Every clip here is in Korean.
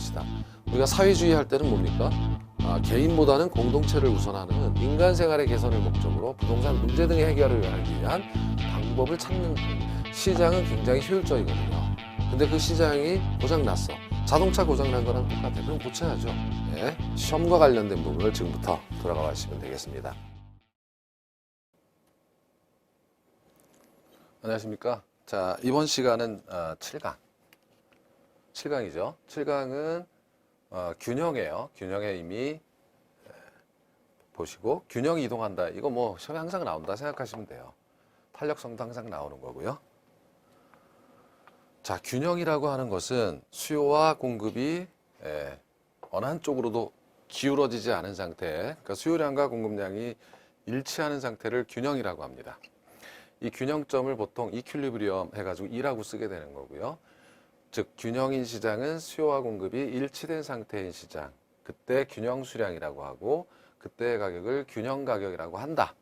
것이다. 우리가 사회주의 할 때는 뭡니까? 개인보다는 공동체를 우선하는 인간 생활의 개선을 목적으로 부동산 문제 등의 해결을 하기 위한 방법을 찾는 시장은 굉장히 효율적이거든요. 근데 그 시장이 고장났어. 자동차 고장난 거랑 똑같아. 그럼 고쳐야죠. 네. 시험과 관련된 부분을 지금부터 돌아가 보시면 되겠습니다. 안녕하십니까. 자, 이번 시간은 7강. 7강이죠. 7강은 균형이에요. 균형의 의미 보시고 균형이 이동한다. 이거 뭐 시험에 항상 나온다 생각하시면 돼요. 탄력성도 항상 나오는 거고요. 자, 균형이라고 하는 것은 수요와 공급이 어느 한쪽으로도 기울어지지 않은 상태, 그러니까 수요량과 공급량이 일치하는 상태를 균형이라고 합니다. 이 균형점을 보통 이퀄리브리엄 해가지고 E라고 쓰게 되는 거고요. 즉 균형인 시장은 수요와 공급이 일치된 상태인 시장, 그때 균형 수량이라고 하고 그때의 가격을 균형 가격이라고 한다.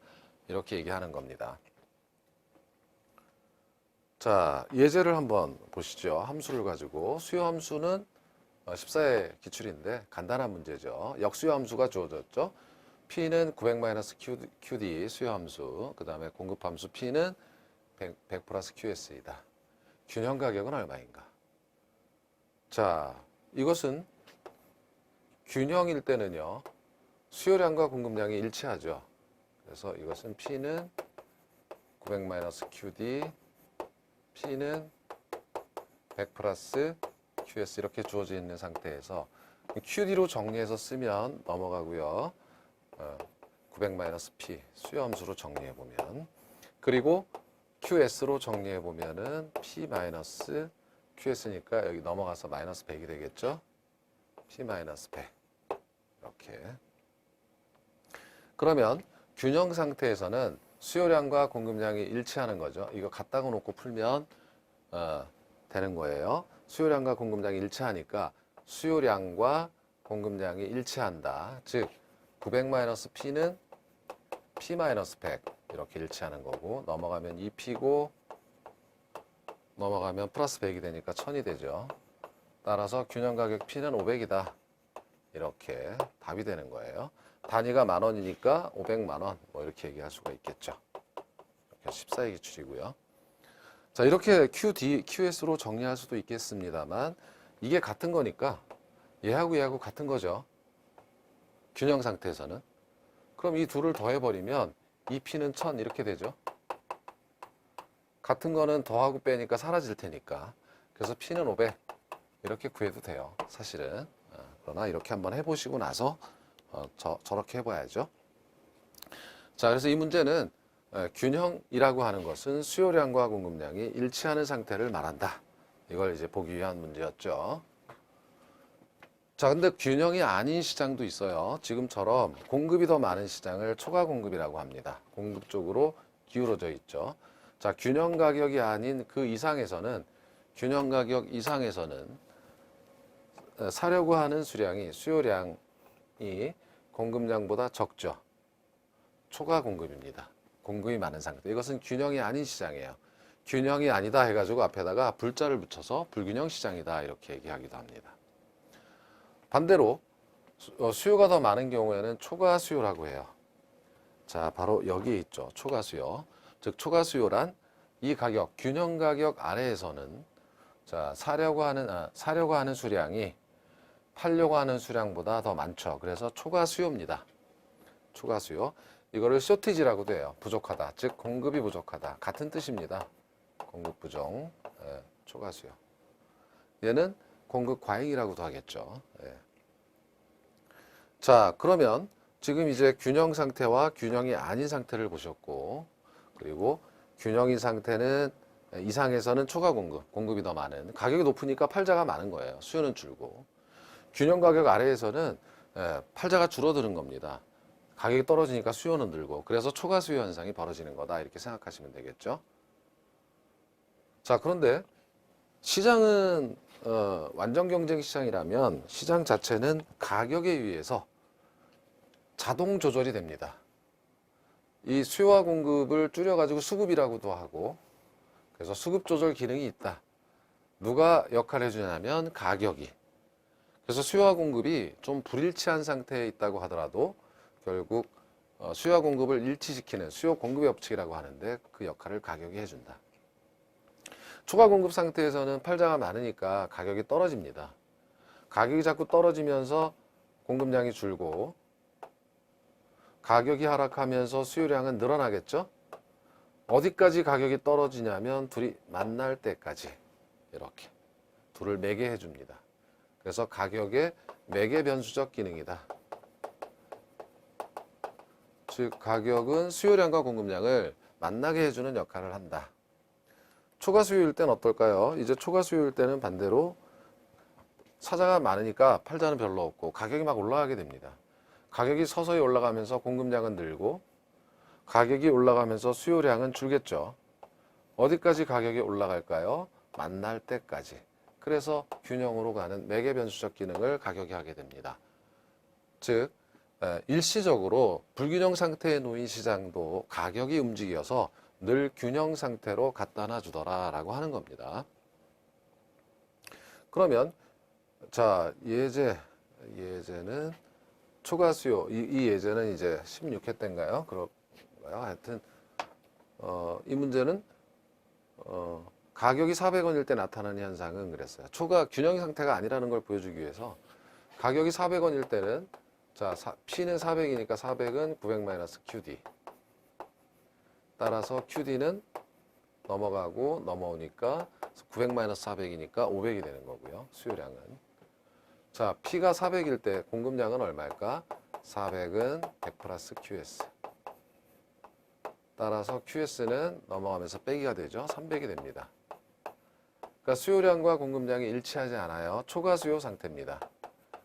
이렇게 얘기하는 겁니다. 자, 예제를 한번 보시죠. 함수를 가지고 수요 함수는 14의 기출인데 간단한 문제죠. 역수요 함수가 주어졌죠. P는 900-QD 수요 함수, 그 다음에 공급 함수 P는 100 플러스 QS이다. 균형 가격은 얼마인가? 자, 이것은 균형일 때는요, 수요량과 공급량이 일치하죠. 그래서 이것은 P는 900-QD, P는 100 플러스 QS 이렇게 주어져 있는 상태에서 QD로 정리해서 쓰면 넘어가고요. 900-P 수요 함수로 정리해 보면, 그리고 QS로 정리해 보면은 P- QS니까 여기 넘어가서 마이너스 100이 되겠죠. P-100 이렇게. 그러면 균형 상태에서는 수요량과 공급량이 일치하는 거죠. 이거 갖다가 놓고 풀면 되는 거예요. 수요량과 공급량이 일치하니까 수요량과 공급량이 일치한다. 즉 900-P는 P-100 이렇게 일치하는 거고, 넘어가면 2P고 넘어가면 플러스 100이 되니까 1000이 되죠. 따라서 균형 가격 P는 500이다. 이렇게 답이 되는 거예요. 단위가 10,000원이니까 500만 원 뭐 이렇게 얘기할 수가 있겠죠. 이렇게 14의 기출이고요. 자, 이렇게 QS로 정리할 수도 있겠습니다만 이게 같은 거니까 얘하고 같은 거죠. 균형 상태에서는. 그럼 이 둘을 더해버리면 2P는 1000 이렇게 되죠. 같은 거는 더하고 빼니까 사라질 테니까. 그래서 P는 500 이렇게 구해도 돼요. 사실은. 그러나 이렇게 한번 해보시고 나서 저렇게 해봐야죠. 자, 그래서 이 문제는 균형이라고 하는 것은 수요량과 공급량이 일치하는 상태를 말한다. 이걸 이제 보기 위한 문제였죠. 자, 근데 균형이 아닌 시장도 있어요. 지금처럼 공급이 더 많은 시장을 초과 공급이라고 합니다. 공급 쪽으로 기울어져 있죠. 자, 균형 가격이 아닌 그 이상에서는, 균형 가격 이상에서는 사려고 하는 수량이 수요량이 공급량보다 적죠. 초과 공급입니다. 공급이 많은 상태. 이것은 균형이 아닌 시장이에요. 균형이 아니다 해가지고 앞에다가 불자를 붙여서 불균형 시장이다 이렇게 얘기하기도 합니다. 반대로 수요가 더 많은 경우에는 초과 수요라고 해요. 자, 바로 여기에 있죠. 초과 수요. 즉 초과 수요란 이 가격, 균형 가격 아래에서는 자, 사려고 하는 수량이 팔려고 하는 수량보다 더 많죠. 그래서 초과 수요입니다. 초과 수요. 이거를 쇼티지라고도 해요. 부족하다. 즉 공급이 부족하다. 같은 뜻입니다. 공급 부족, 초과 수요. 얘는 공급 과잉이라고도 하겠죠. 자, 그러면 지금 이제 균형 상태와 균형이 아닌 상태를 보셨고, 그리고 균형인 상태는 이상에서는 초과 공급이 더 많은, 가격이 높으니까 팔자가 많은 거예요. 수요는 줄고. 균형 가격 아래에서는 팔자가 줄어드는 겁니다. 가격이 떨어지니까 수요는 늘고, 그래서 초과 수요 현상이 벌어지는 거다 이렇게 생각하시면 되겠죠. 자, 그런데 시장은 완전 경쟁 시장이라면 시장 자체는 가격에 의해서 자동 조절이 됩니다. 이 수요와 공급을 줄여가지고 수급이라고도 하고, 그래서 수급 조절 기능이 있다. 누가 역할을 해주냐면 가격이. 그래서 수요와 공급이 좀 불일치한 상태에 있다고 하더라도 결국 수요와 공급을 일치시키는 수요 공급의 법칙이라고 하는데 그 역할을 가격이 해준다. 초과 공급 상태에서는 팔자가 많으니까 가격이 떨어집니다. 가격이 자꾸 떨어지면서 공급량이 줄고 가격이 하락하면서 수요량은 늘어나겠죠? 어디까지 가격이 떨어지냐면 둘이 만날 때까지 이렇게 둘을 매개해 줍니다. 그래서 가격의 매개 변수적 기능이다. 즉 가격은 수요량과 공급량을 만나게 해주는 역할을 한다. 초과 수요일 때는 어떨까요? 이제 초과 수요일 때는 반대로 사자가 많으니까 팔자는 별로 없고 가격이 막 올라가게 됩니다. 가격이 서서히 올라가면서 공급량은 늘고 가격이 올라가면서 수요량은 줄겠죠. 어디까지 가격이 올라갈까요? 만날 때까지. 그래서 균형으로 가는 매개 변수적 기능을 가격이 하게 됩니다. 즉 일시적으로 불균형 상태에 놓인 시장도 가격이 움직여서 늘 균형 상태로 갖다 놔주더라 라고 하는 겁니다. 그러면 자 예제는 초과 수요 이 예제는 이제 16회 때인가요? 그런가요? 하여튼 이 문제는 가격이 400원일 때 나타나는 현상은 그랬어요. 초과 균형 상태가 아니라는 걸 보여주기 위해서 가격이 400원일 때는 자 P는 400이니까 400은 900-QD 따라서 QD는 넘어가고 넘어오니까 900-400이니까 500이 되는 거고요. 수요량은. 자, P가 400일 때 공급량은 얼마일까? 400은 100 플러스 QS. 따라서 QS는 넘어가면서 빼기가 되죠. 300이 됩니다. 그러니까 수요량과 공급량이 일치하지 않아요. 초과 수요 상태입니다.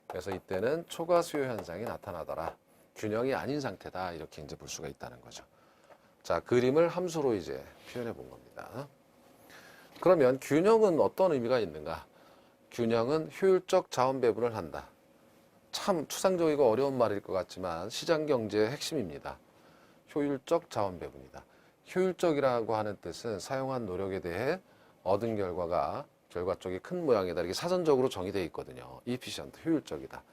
그래서 이때는 초과 수요 현상이 나타나더라. 균형이 아닌 상태다. 이렇게 이제 볼 수가 있다는 거죠. 자, 그림을 함수로 이제 표현해 본 겁니다. 그러면 균형은 어떤 의미가 있는가? 균형은 효율적 자원 배분을 한다. 참 추상적이고 어려운 말일 것 같지만 시장 경제의 핵심입니다. 효율적 자원 배분이다. 효율적이라고 하는 뜻은 사용한 노력에 대해 얻은 결과가 결과 쪽이 큰 모양이다. 이렇게 사전적으로 정의되어 있거든요. efficient, 효율적이다.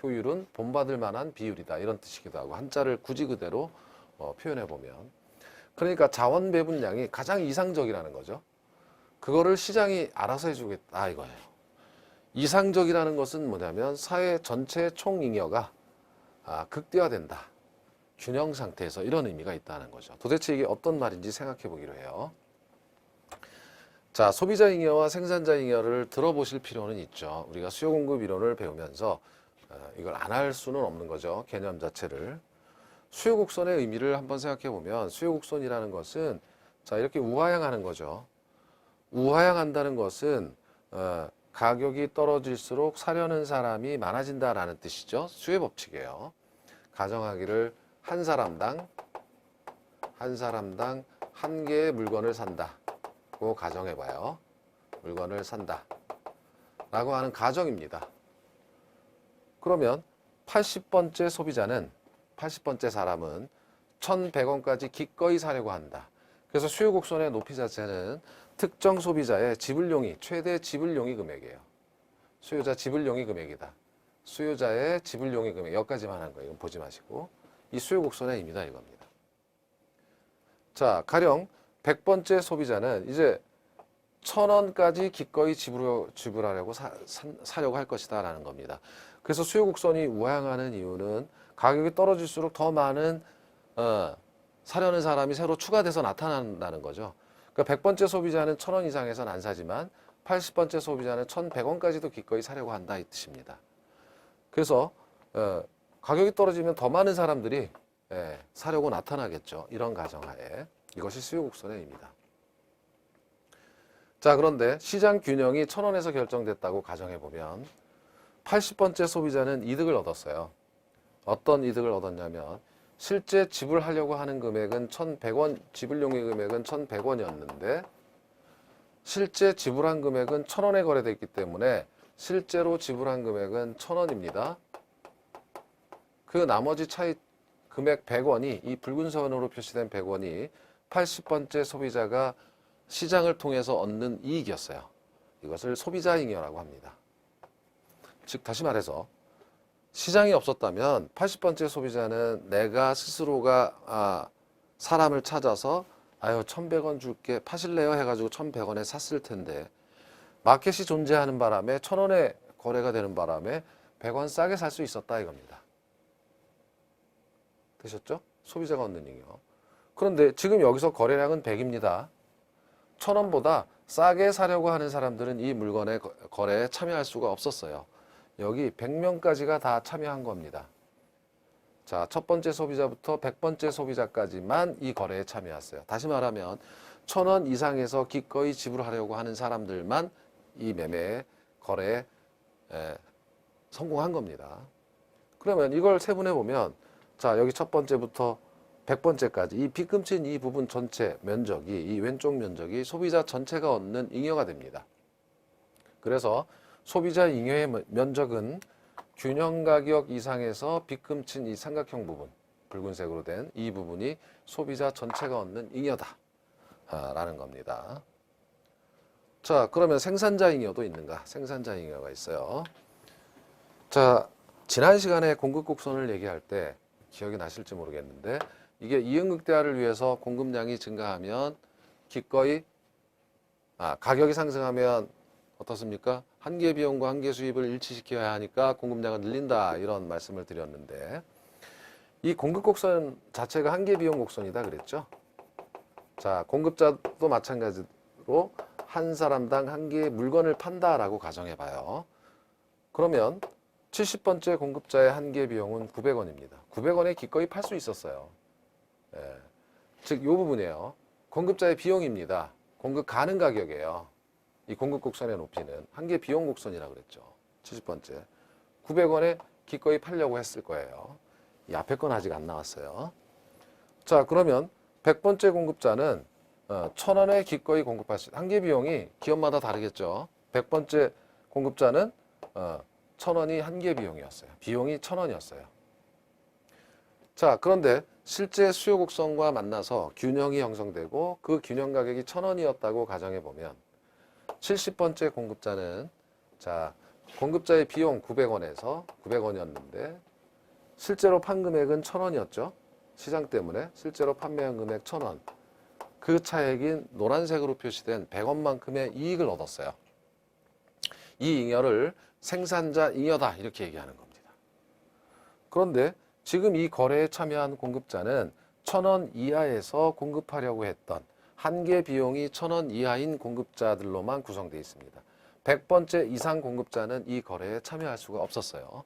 효율은 본받을 만한 비율이다. 이런 뜻이기도 하고 한자를 굳이 그대로 표현해 보면 그러니까 자원 배분량이 가장 이상적이라는 거죠. 그거를 시장이 알아서 해주겠다 이거예요. 이상적이라는 것은 뭐냐면 사회 전체의 총잉여가 극대화된다. 균형 상태에서 이런 의미가 있다는 거죠. 도대체 이게 어떤 말인지 생각해 보기로 해요. 자, 소비자 잉여와 생산자 잉여를 들어보실 필요는 있죠. 우리가 수요 공급 이론을 배우면서 이걸 안 할 수는 없는 거죠. 개념 자체를. 수요 곡선의 의미를 한번 생각해 보면 수요 곡선이라는 것은 자, 이렇게 우하향하는 거죠. 우하향한다는 것은 가격이 떨어질수록 사려는 사람이 많아진다라는 뜻이죠. 수요 법칙이에요. 가정하기를 한 사람당 한 개의 물건을 산다고 가정해봐요. 물건을 산다 라고 하는 가정입니다. 그러면 80번째 소비자는 80번째 사람은 1,100원까지 기꺼이 사려고 한다. 그래서 수요 곡선의 높이 자체는 특정 소비자의 지불용이 최대 지불용이 금액이에요. 수요자 지불용이 금액이다. 수요자의 지불용이 금액 여기까지만 한 거예요. 이건 보지 마시고 이 수요 곡선의 의미다 이겁니다. 자, 가령 100번째 소비자는 이제 1,000원까지 기꺼이 지불하려고 사려고 할 것이다 라는 겁니다. 그래서 수요 곡선이 우하향하는 이유는 가격이 떨어질수록 더 많은 사려는 사람이 새로 추가돼서 나타난다는 거죠. 그러니까 100번째 소비자는 1,000원 이상에서는 안 사지만 80번째 소비자는 1,100원까지도 기꺼이 사려고 한다 이 뜻입니다. 그래서 가격이 떨어지면 더 많은 사람들이 사려고 나타나겠죠. 이런 가정하에 이것이 수요 곡선의 의미다. 자, 그런데 시장 균형이 1,000원에서 결정됐다고 가정해보면 80번째 소비자는 이득을 얻었어요. 어떤 이득을 얻었냐면 실제 지불하려고 하는 금액은 1,100원, 지불용의 금액은 1,100원이었는데 실제 지불한 금액은 1,000원에 거래됐기 때문에 실제로 지불한 금액은 1,000원입니다. 그 나머지 차이 금액 100원이 이 붉은 선으로 표시된 100원이 80번째 소비자가 시장을 통해서 얻는 이익이었어요. 이것을 소비자 잉여라고 합니다. 즉 다시 말해서 시장이 없었다면 80번째 소비자는 내가 스스로가 사람을 찾아서 아유 1,100원 줄게 파실래요 해가지고 1,100원에 샀을 텐데 마켓이 존재하는 바람에 1,000원에 거래가 되는 바람에 100원 싸게 살 수 있었다 이겁니다. 되셨죠? 소비자가 얻는 잉여. 그런데 지금 여기서 거래량은 100입니다. 1,000원보다 싸게 사려고 하는 사람들은 이 물건의 거래에 참여할 수가 없었어요. 여기 100명까지가 다 참여한 겁니다. 자, 첫 번째 소비자부터 100번째 소비자까지만 이 거래에 참여했어요. 다시 말하면 1,000원 이상에서 기꺼이 지불하려고 하는 사람들만 이 매매 거래에 성공한 겁니다. 그러면 이걸 세분해 보면 자, 여기 첫 번째부터 100번째까지 이 빗금친 이 부분 전체 면적이 이 왼쪽 면적이 소비자 전체가 얻는 잉여가 됩니다. 그래서 소비자 잉여의 면적은 균형 가격 이상에서 빗금친 이 삼각형 부분, 붉은색으로 된 이 부분이 소비자 전체가 얻는 잉여다 라는 겁니다. 자, 그러면 생산자 잉여도 있는가? 생산자 잉여가 있어요. 자, 지난 시간에 공급 곡선을 얘기할 때 기억이 나실지 모르겠는데 이게 이응극대화를 위해서 공급량이 증가하면 기꺼이 가격이 상승하면 어떻습니까? 한계 비용과 한계 수입을 일치시켜야 하니까 공급량을 늘린다 이런 말씀을 드렸는데 이 공급 곡선 자체가 한계 비용 곡선이다 그랬죠. 자, 공급자도 마찬가지로 한 사람당 한 개의 물건을 판다라고 가정해 봐요. 그러면 70번째 공급자의 한계 비용은 900원입니다. 900원에 기꺼이 팔 수 있었어요. 즉, 이 부분이에요. 공급자의 비용입니다. 공급 가능 가격이에요. 이 공급 곡선의 높이는 한계 비용 곡선이라고 그랬죠. 70번째. 900원에 기꺼이 팔려고 했을 거예요. 이 앞에 건 아직 안 나왔어요. 자, 그러면 100번째 공급자는 1,000원에 기꺼이 공급할 수 있다. 한계 비용이 기업마다 다르겠죠. 100번째 공급자는 1,000원이 한계 비용이었어요. 비용이 1,000원이었어요. 자, 그런데 실제 수요 곡선과 만나서 균형이 형성되고 그 균형 가격이 1,000원이었다고 가정해 보면 70번째 공급자는 자, 공급자의 비용 900원에서 900원이었는데 실제로 판 금액은 1,000원이었죠. 시장 때문에 실제로 판매한 금액 1,000원. 그 차액인 노란색으로 표시된 100원만큼의 이익을 얻었어요. 이 잉여를 생산자 잉여다 이렇게 얘기하는 겁니다. 그런데 지금 이 거래에 참여한 공급자는 1,000원 이하에서 공급하려고 했던 한계 비용이 1,000원 이하인 공급자들로만 구성되어 있습니다. 100번째 이상 공급자는 이 거래에 참여할 수가 없었어요.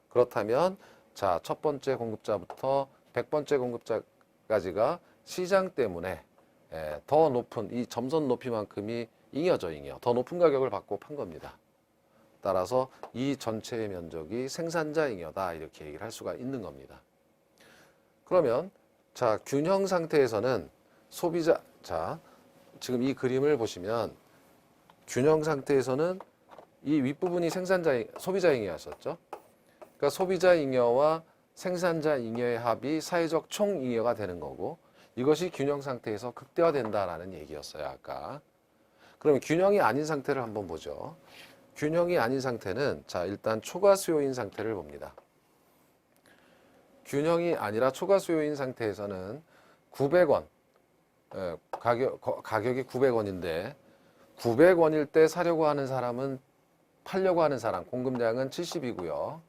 그렇다면 자, 첫 번째 공급자부터 100번째 공급자까지가 시장 때문에 더 높은 이 점선 높이만큼이 잉여죠, 잉여. 더 높은 가격을 받고 판 겁니다. 따라서 이 전체의 면적이 생산자 잉여다 이렇게 얘기를 할 수가 있는 겁니다. 그러면 자, 균형 상태에서는 소비자 자, 지금 이 그림을 보시면 균형 상태에서는 이 윗부분이 소비자 잉여였었죠. 그러니까 소비자 잉여와 생산자 잉여의 합이 사회적 총 잉여가 되는 거고 이것이 균형 상태에서 극대화된다라는 얘기였어요, 아까. 그러면 균형이 아닌 상태를 한번 보죠. 균형이 아닌 상태는 자, 일단 초과 수요인 상태를 봅니다. 균형이 아니라 초과 수요인 상태에서는 900원 가격이 900원인데 900원일 때 사려고 하는 사람은 팔려고 하는 사람 공급량은 70이고요.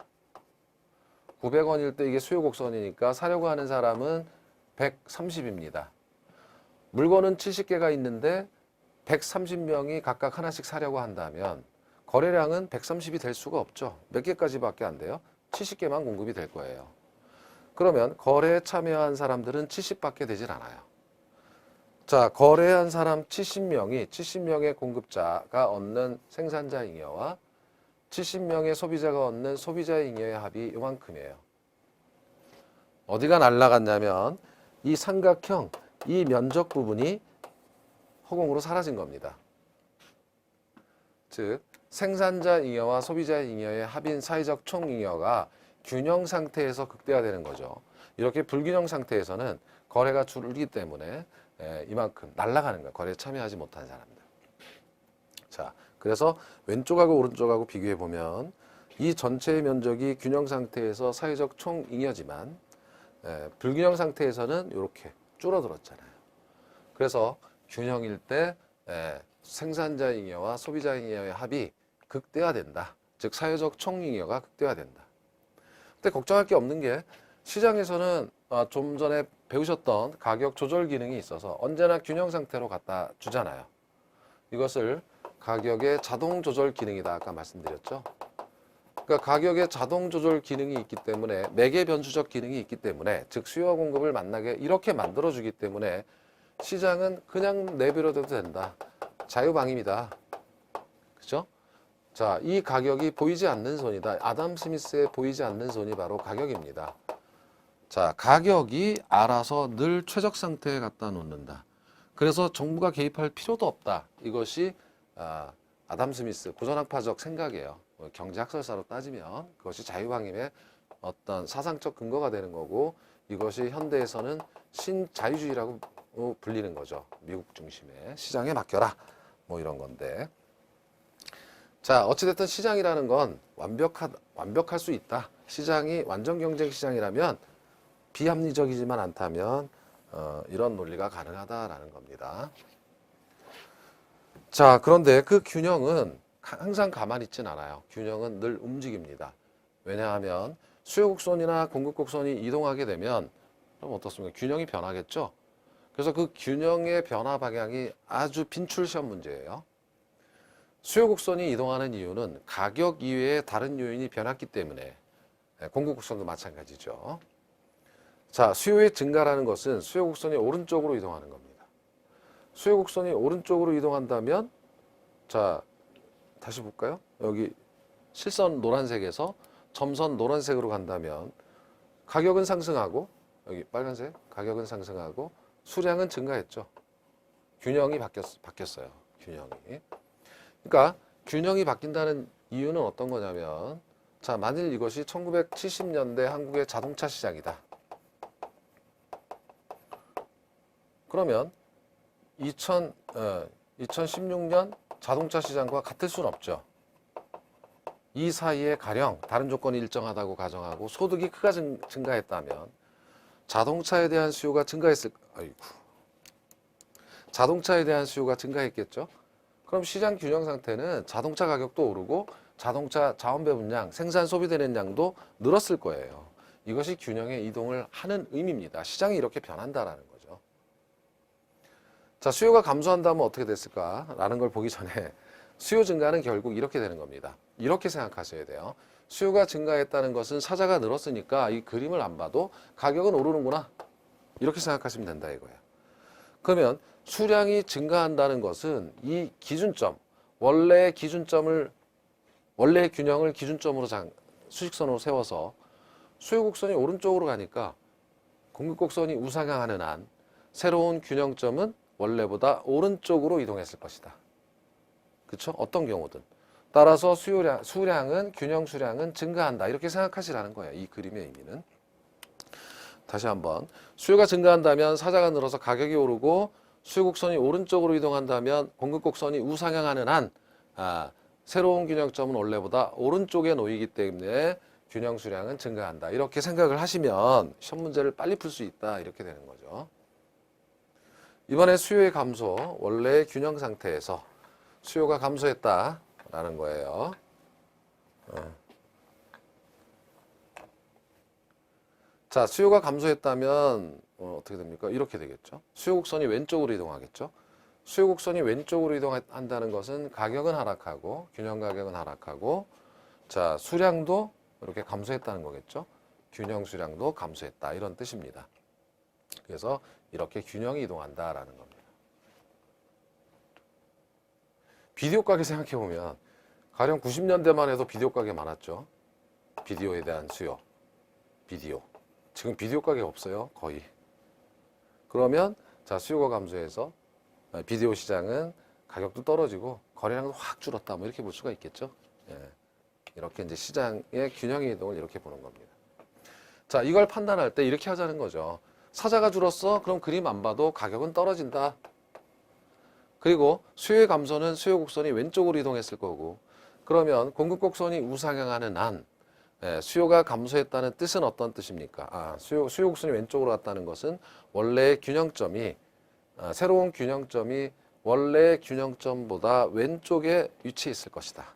900원일 때 이게 수요 곡선이니까 사려고 하는 사람은 130입니다. 물건은 70개가 있는데 130명이 각각 하나씩 사려고 한다면 거래량은 130이 될 수가 없죠. 몇 개까지밖에 안 돼요? 70개만 공급이 될 거예요. 그러면 거래에 참여한 사람들은 70밖에 되질 않아요. 자, 거래한 사람 70명의 공급자가 얻는 생산자 잉여와 70명의 소비자가 얻는 소비자 잉여의 합이 이만큼이에요. 어디가 날아갔냐면 이 삼각형, 이 면적 부분이 허공으로 사라진 겁니다. 즉, 생산자 잉여와 소비자 잉여의 합인 사회적 총 잉여가 균형 상태에서 극대화되는 거죠. 이렇게 불균형 상태에서는 거래가 줄기 때문에 이만큼 날아가는 거예요. 거래에 참여하지 못한 사람들. 자, 그래서 왼쪽하고 오른쪽하고 비교해 보면 이 전체의 면적이 균형 상태에서 사회적 총잉여지만 불균형 상태에서는 이렇게 줄어들었잖아요. 그래서 균형일 때 생산자 잉여와 소비자 잉여의 합이 극대화된다. 즉 사회적 총잉여가 극대화된다. 근데 걱정할 게 없는 게 시장에서는 좀 전에 배우셨던 가격 조절 기능이 있어서 언제나 균형 상태로 갖다 주잖아요. 이것을 가격의 자동 조절 기능이다 아까 말씀드렸죠. 그러니까 가격의 자동 조절 기능이 있기 때문에 매개 변수적 기능이 있기 때문에 즉 수요와 공급을 만나게 이렇게 만들어 주기 때문에 시장은 그냥 내버려둬도 된다. 자유방임이다. 그죠? 자, 이 가격이 보이지 않는 손이다. 아담 스미스의 보이지 않는 손이 바로 가격입니다. 자, 가격이 알아서 늘 최적 상태에 갖다 놓는다. 그래서 정부가 개입할 필요도 없다. 이것이 아담 스미스 고전학파적 생각이에요. 경제학설사로 따지면 그것이 자유방임의 어떤 사상적 근거가 되는 거고 이것이 현대에서는 신자유주의라고 불리는 거죠. 미국 중심의 시장에 맡겨라. 뭐 이런 건데. 자, 어찌됐든 시장이라는 건 완벽할 수 있다. 시장이 완전 경쟁 시장이라면 비합리적이지만 않다면 이런 논리가 가능하다라는 겁니다. 자, 그런데 그 균형은 항상 가만히 있진 않아요. 균형은 늘 움직입니다. 왜냐하면 수요곡선이나 공급곡선이 이동하게 되면 그럼 어떻습니까? 균형이 변하겠죠? 그래서 그 균형의 변화 방향이 아주 빈출 시험 문제예요. 수요곡선이 이동하는 이유는 가격 이외에 다른 요인이 변했기 때문에 공급곡선도 마찬가지죠. 자, 수요의 증가라는 것은 수요곡선이 오른쪽으로 이동하는 겁니다. 수요곡선이 오른쪽으로 이동한다면 자, 다시 볼까요? 여기 실선 노란색에서 점선 노란색으로 간다면 가격은 상승하고 여기 빨간색 가격은 상승하고 수량은 증가했죠. 균형이 바뀌었어요. 균형이. 그러니까 균형이 바뀐다는 이유는 어떤 거냐면 자, 만일 이것이 1970년대 한국의 자동차 시장이다. 그러면 2016년 자동차 시장과 같을 수는 없죠. 이 사이에 가령 다른 조건이 일정하다고 가정하고 소득이 크게 증가했다면 자동차에 대한 수요가 자동차에 대한 수요가 증가했겠죠. 그럼 시장 균형 상태는 자동차 가격도 오르고 자동차 자원 배분량, 생산 소비되는 양도 늘었을 거예요. 이것이 균형의 이동을 하는 의미입니다. 시장이 이렇게 변한다라는 거죠. 자, 수요가 감소한다면 어떻게 됐을까라는 걸 보기 전에 수요 증가는 결국 이렇게 되는 겁니다. 이렇게 생각하셔야 돼요. 수요가 증가했다는 것은 사자가 늘었으니까 이 그림을 안 봐도 가격은 오르는구나. 이렇게 생각하시면 된다 이거예요. 그러면 수량이 증가한다는 것은 이 기준점, 원래의 균형을 기준점으로 수직선으로 세워서 수요곡선이 오른쪽으로 가니까 공급곡선이 우상향하는 한 새로운 균형점은 원래보다 오른쪽으로 이동했을 것이다. 그렇죠? 어떤 경우든. 따라서 균형 수량은 증가한다. 이렇게 생각하시라는 거예요. 이 그림의 의미는. 다시 한번. 수요가 증가한다면 사자가 늘어서 가격이 오르고 수요곡선이 오른쪽으로 이동한다면 공급곡선이 우상향하는 한 새로운 균형점은 원래보다 오른쪽에 놓이기 때문에 균형 수량은 증가한다. 이렇게 생각을 하시면 시험 문제를 빨리 풀 수 있다. 이렇게 되는 거죠. 이번에 수요의 감소, 원래의 균형 상태에서 수요가 감소했다라는 거예요. 자, 수요가 감소했다면 어떻게 됩니까? 이렇게 되겠죠. 수요곡선이 왼쪽으로 이동하겠죠. 수요곡선이 왼쪽으로 이동한다는 것은 가격은 하락하고 균형 가격은 하락하고 자, 수량도 이렇게 감소했다는 거겠죠. 균형 수량도 감소했다. 이런 뜻입니다. 그래서 이렇게 균형이 이동한다라는 겁니다. 비디오 가게 생각해 보면 가령 90년대만 해도 비디오 가게 많았죠. 비디오에 대한 수요. 비디오. 지금 비디오 가게 없어요. 거의. 그러면 자, 수요가 감소해서 비디오 시장은 가격도 떨어지고 거래량도 확 줄었다. 뭐 이렇게 볼 수가 있겠죠. 예. 이렇게 이제 시장의 균형의 이동을 이렇게 보는 겁니다. 자, 이걸 판단할 때 이렇게 하자는 거죠. 사자가 줄었어? 그럼 그림 안 봐도 가격은 떨어진다. 그리고 수요의 감소는 수요 곡선이 왼쪽으로 이동했을 거고 그러면 공급 곡선이 우상향하는 한 수요가 감소했다는 뜻은 어떤 뜻입니까? 수요 곡선이 왼쪽으로 갔다는 것은 원래의 균형점이 새로운 균형점이 원래의 균형점보다 왼쪽에 위치해 있을 것이다.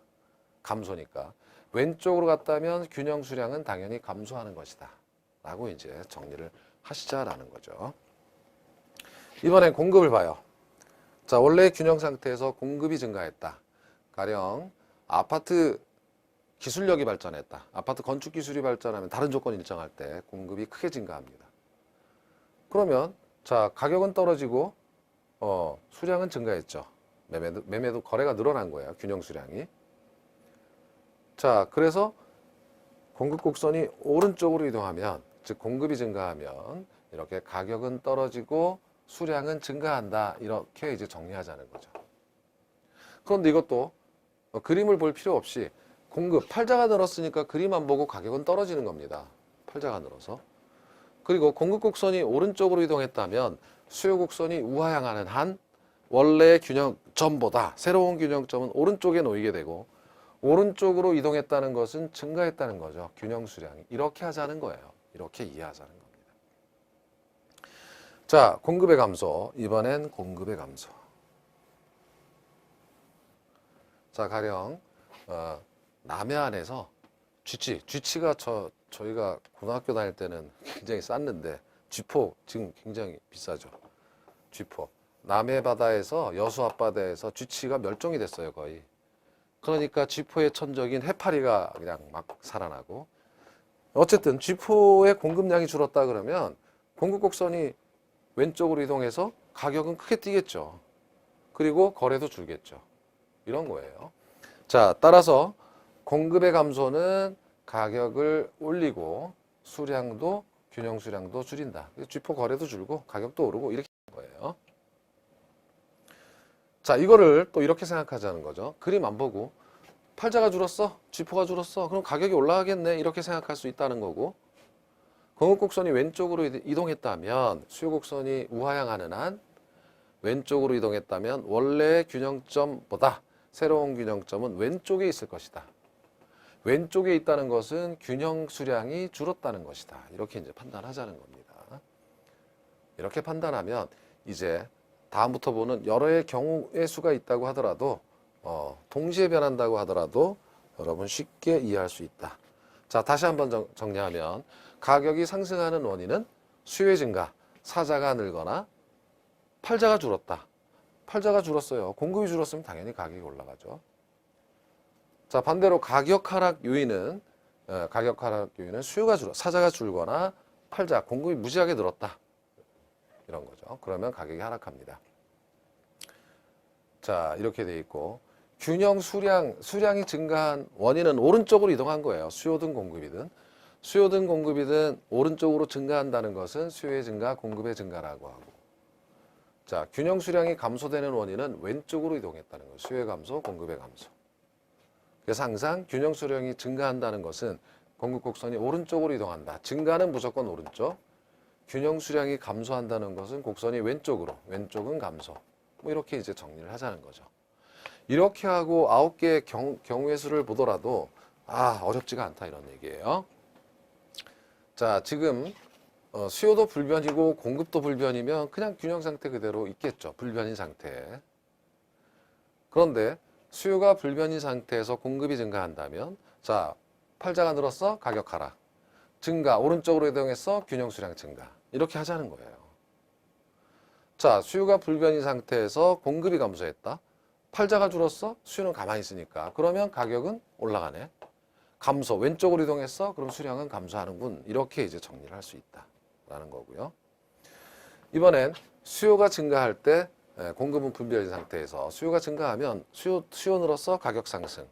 감소니까. 왼쪽으로 갔다면 균형 수량은 당연히 감소하는 것이다. 라고 이제 정리를 하시자라는 거죠. 이번엔 공급을 봐요. 자, 원래 균형 상태에서 공급이 증가했다. 가령 아파트 기술력이 발전했다. 아파트 건축 기술이 발전하면 다른 조건이 일정할 때 공급이 크게 증가합니다. 그러면 자, 가격은 떨어지고 수량은 증가했죠. 매매도 거래가 늘어난 거예요. 균형 수량이. 자, 그래서 공급 곡선이 오른쪽으로 이동하면, 즉 공급이 증가하면 이렇게 가격은 떨어지고 수량은 증가한다. 이렇게 이제 정리하자는 거죠. 그런데 이것도 그림을 볼 필요 없이 공급, 팔자가 늘었으니까 그림만 보고 가격은 떨어지는 겁니다. 팔자가 늘어서. 그리고 공급 곡선이 오른쪽으로 이동했다면 수요 곡선이 우하향하는 한 원래의 균형점보다 새로운 균형점은 오른쪽에 놓이게 되고 오른쪽으로 이동했다는 것은 증가했다는 거죠. 균형 수량이. 이렇게 하자는 거예요. 이렇게 이해하자는 겁니다. 자, 공급의 감소. 이번엔 공급의 감소. 자, 가령 남해안에서 쥐치가 저희가 고등학교 다닐 때는 굉장히 쌌는데 쥐포 지금 굉장히 비싸죠. 쥐포. 남해 바다에서 여수 앞바다에서 쥐치가 멸종이 됐어요, 거의. 그러니까 쥐포의 천적인 해파리가 그냥 막 살아나고, 어쨌든 쥐포의 공급량이 줄었다 그러면 공급 곡선이 왼쪽으로 이동해서 가격은 크게 뛰겠죠. 그리고 거래도 줄겠죠. 이런 거예요. 자, 따라서 공급의 감소는 가격을 올리고 수량도 균형 수량도 줄인다. 쥐포 거래도 줄고 가격도 오르고 이렇게 하는 거예요. 자, 이거를 또 이렇게 생각하자는 거죠. 그림 안 보고 팔자가 줄었어, 쥐포가 줄었어, 그럼 가격이 올라가겠네, 이렇게 생각할 수 있다는 거고, 공급 곡선이 왼쪽으로 이동했다면 수요 곡선이 우하향하는 한 왼쪽으로 이동했다면 원래의 균형점보다 새로운 균형점은 왼쪽에 있을 것이다. 왼쪽에 있다는 것은 균형 수량이 줄었다는 것이다. 이렇게 이제 판단하자는 겁니다. 이렇게 판단하면 이제 다음부터 보는 여러의 경우의 수가 있다고 하더라도 동시에 변한다고 하더라도 여러분 쉽게 이해할 수 있다. 자, 다시 한번 정리하면 가격이 상승하는 원인은 수요의 증가, 사자가 늘거나 팔자가 줄었다. 팔자가 줄었어요. 공급이 줄었으면 당연히 가격이 올라가죠. 자, 반대로 가격 하락 요인은 수요가 사자가 줄거나 팔자, 공급이 무지하게 늘었다. 이런 거죠. 그러면 가격이 하락합니다. 자, 이렇게 돼 있고, 균형 수량이 증가한 원인은 오른쪽으로 이동한 거예요. 수요든 공급이든. 수요든 공급이든 오른쪽으로 증가한다는 것은 수요의 증가, 공급의 증가라고 하고. 자, 균형 수량이 감소되는 원인은 왼쪽으로 이동했다는 거예요. 수요의 감소, 공급의 감소. 그래서 항상 균형 수량이 증가한다는 것은 공급 곡선이 오른쪽으로 이동한다. 증가는 무조건 오른쪽. 균형 수량이 감소한다는 것은 곡선이 왼쪽은 감소. 뭐 이렇게 이제 정리를 하자는 거죠. 이렇게 하고 9개의 경우의 수를 보더라도 어렵지가 않다 이런 얘기예요. 자, 지금 수요도 불변이고 공급도 불변이면 그냥 균형 상태 그대로 있겠죠. 불변인 상태. 그런데 수요가 불변인 상태에서 공급이 증가한다면, 자, 팔자가 늘었어? 가격 하락. 증가, 오른쪽으로 이동했어? 균형 수량 증가. 이렇게 하자는 거예요. 자, 수요가 불변인 상태에서 공급이 감소했다. 팔자가 줄었어? 수요는 가만히 있으니까. 그러면 가격은 올라가네. 감소, 왼쪽으로 이동했어? 그럼 수량은 감소하는군. 이렇게 이제 정리를 할 수 있다라는 거고요. 이번엔 수요가 증가할 때 공급은 불변인 상태에서 수요가 증가하면 수요 늘었어? 가격 상승.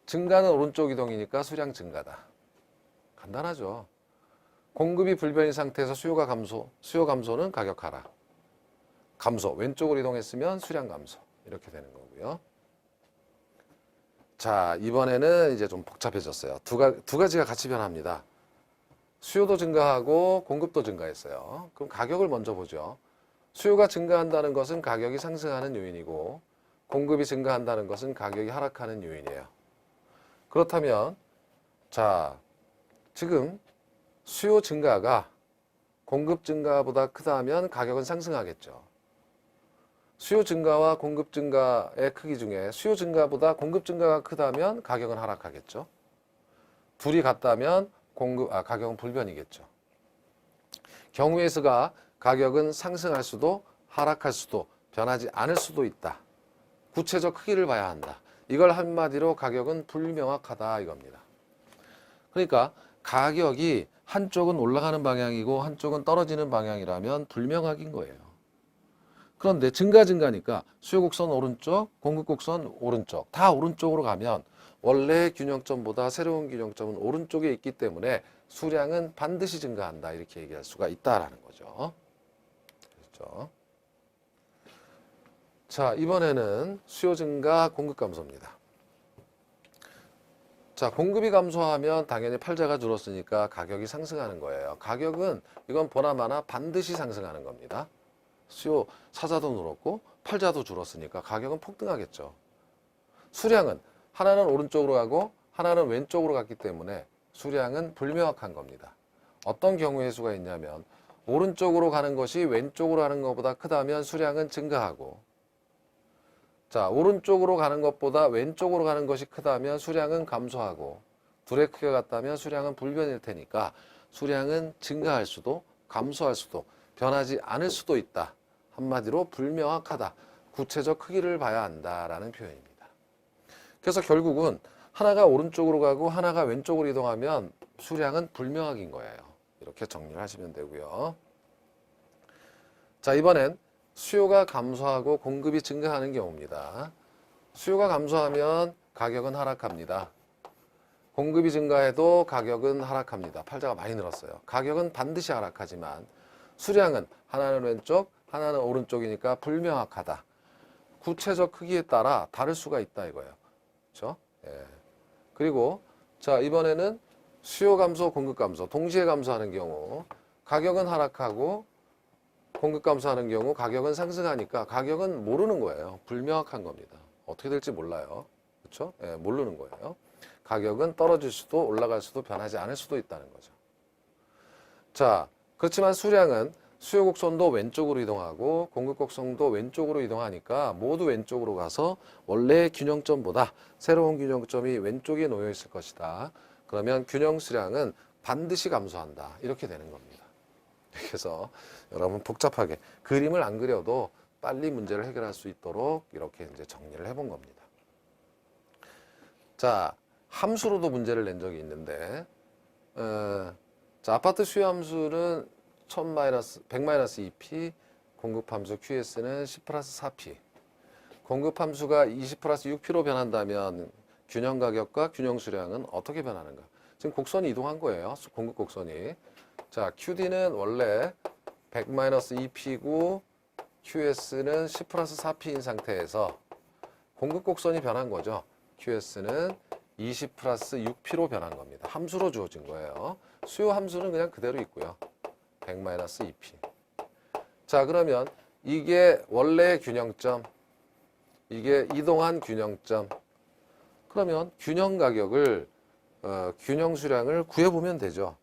증가는 오른쪽 이동이니까 수량 증가다. 간단하죠. 공급이 불변인 상태에서 수요 감소는 가격 하락. 감소, 왼쪽으로 이동했으면 수량 감소. 이렇게 되는 거고요. 자, 이번에는 이제 좀 복잡해졌어요. 두 가지가 같이 변합니다. 수요도 증가하고 공급도 증가했어요. 그럼 가격을 먼저 보죠. 수요가 증가한다는 것은 가격이 상승하는 요인이고 공급이 증가한다는 것은 가격이 하락하는 요인이에요. 그렇다면 자, 지금 수요 증가가 공급 증가보다 크다면 가격은 상승하겠죠. 수요 증가와 공급 증가의 크기 중에 수요 증가보다 공급 증가가 크다면 가격은 하락하겠죠. 둘이 같다면 가격은 불변이겠죠. 경우의 수가 가격은 상승할 수도 하락할 수도 변하지 않을 수도 있다. 구체적 크기를 봐야 한다. 이걸 한마디로 가격은 불명확하다 이겁니다. 그러니까 가격이 한쪽은 올라가는 방향이고 한쪽은 떨어지는 방향이라면 불명확인 거예요. 그런데 증가니까 수요 곡선 오른쪽, 공급 곡선 오른쪽, 다 오른쪽으로 가면 원래 균형점보다 새로운 균형점은 오른쪽에 있기 때문에 수량은 반드시 증가한다 이렇게 얘기할 수가 있다라는 거죠. 그렇죠? 자, 이번에는 수요 증가, 공급 감소입니다. 자, 공급이 감소하면 당연히 팔자가 줄었으니까 가격이 상승하는 거예요. 가격은 이건 보나마나 반드시 상승하는 겁니다. 수요 사자도 늘었고 팔자도 줄었으니까 가격은 폭등하겠죠. 수량은 하나는 오른쪽으로 가고 하나는 왼쪽으로 갔기 때문에 수량은 불명확한 겁니다. 어떤 경우의 수가 있냐면 오른쪽으로 가는 것이 왼쪽으로 가는 것보다 크다면 수량은 증가하고, 자, 오른쪽으로 가는 것보다 왼쪽으로 가는 것이 크다면 수량은 감소하고, 둘의 크기가 같다면 수량은 불변일 테니까 수량은 증가할 수도 감소할 수도 변하지 않을 수도 있다. 한마디로 불명확하다. 구체적 크기를 봐야 한다라는 표현입니다. 그래서 결국은 하나가 오른쪽으로 가고 하나가 왼쪽으로 이동하면 수량은 불명확인 거예요. 이렇게 정리를 하시면 되고요. 자, 이번엔 수요가 감소하고 공급이 증가하는 경우입니다. 수요가 감소하면 가격은 하락합니다. 공급이 증가해도 가격은 하락합니다. 팔자가 많이 늘었어요. 가격은 반드시 하락하지만 수량은 하나는 왼쪽, 하나는 오른쪽이니까 불명확하다. 구체적 크기에 따라 다를 수가 있다 이거예요. 그렇죠? 예. 그리고 자, 이번에는 수요 감소, 공급 감소 동시에 감소하는 경우 가격은 하락하고 공급 감소하는 경우 가격은 상승하니까 가격은 모르는 거예요. 불명확한 겁니다. 어떻게 될지 몰라요. 그렇죠? 예, 모르는 거예요. 가격은 떨어질 수도 올라갈 수도 변하지 않을 수도 있다는 거죠. 자, 그렇지만 수량은 수요 곡선도 왼쪽으로 이동하고 공급 곡선도 왼쪽으로 이동하니까 모두 왼쪽으로 가서 원래의 균형점보다 새로운 균형점이 왼쪽에 놓여 있을 것이다. 그러면 균형 수량은 반드시 감소한다. 이렇게 되는 겁니다. 그래서 여러분 복잡하게 그림을 안 그려도 빨리 문제를 해결할 수 있도록 이렇게 이제 정리를 해본 겁니다. 자, 함수로도 문제를 낸 적이 있는데, 자, 아파트 수요 함수는 100-2P, 공급 함수 QS는 10+4P. 공급 함수가 20+6P로 변한다면 균형 가격과 균형 수량은 어떻게 변하는가? 지금 곡선이 이동한 거예요. 공급 곡선이. 자, QD는 원래 100-2P고 QS는 10+4P인 상태에서 공급 곡선이 변한 거죠. QS는 20+6P로 변한 겁니다. 함수로 주어진 거예요. 수요 함수는 그냥 그대로 있고요. 100-2P. 자, 그러면 이게 원래의 균형점, 이게 이동한 균형점. 그러면 균형 가격을, 균형 수량을 구해보면 되죠.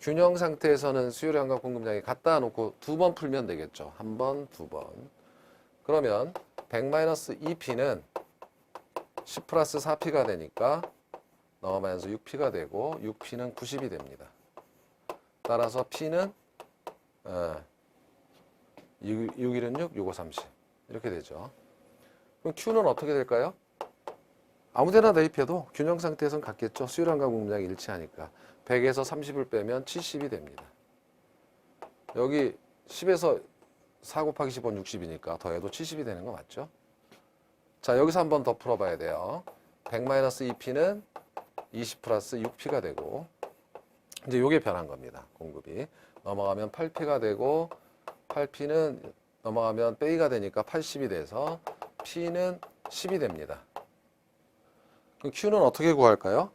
균형 상태에서는 수요량과 공급량이 갖다 놓고 두 번 풀면 되겠죠. 한 번, 두 번. 그러면 100-2P는 10+4P가 되니까 넘어가면서 6P가 되고 6P는 90이 됩니다. 따라서 P는 6일은 6, 6, 5, 30 이렇게 되죠. 그럼 Q는 어떻게 될까요? 아무데나 대입해도 균형 상태에선 같겠죠. 수요량과 공급량이 일치하니까 100에서 30을 빼면 70이 됩니다. 여기 10에서 4 곱하기 10은 60이니까 더해도 70이 되는 거 맞죠? 자, 여기서 한 번 더 풀어봐야 돼요. 100-2P는 20+6P가 되고, 이제 요게 변한 겁니다. 공급이. 넘어가면 8P가 되고, 8P는 넘어가면 빼기가 되니까 80이 돼서 P는 10이 됩니다. 그럼 Q는 어떻게 구할까요?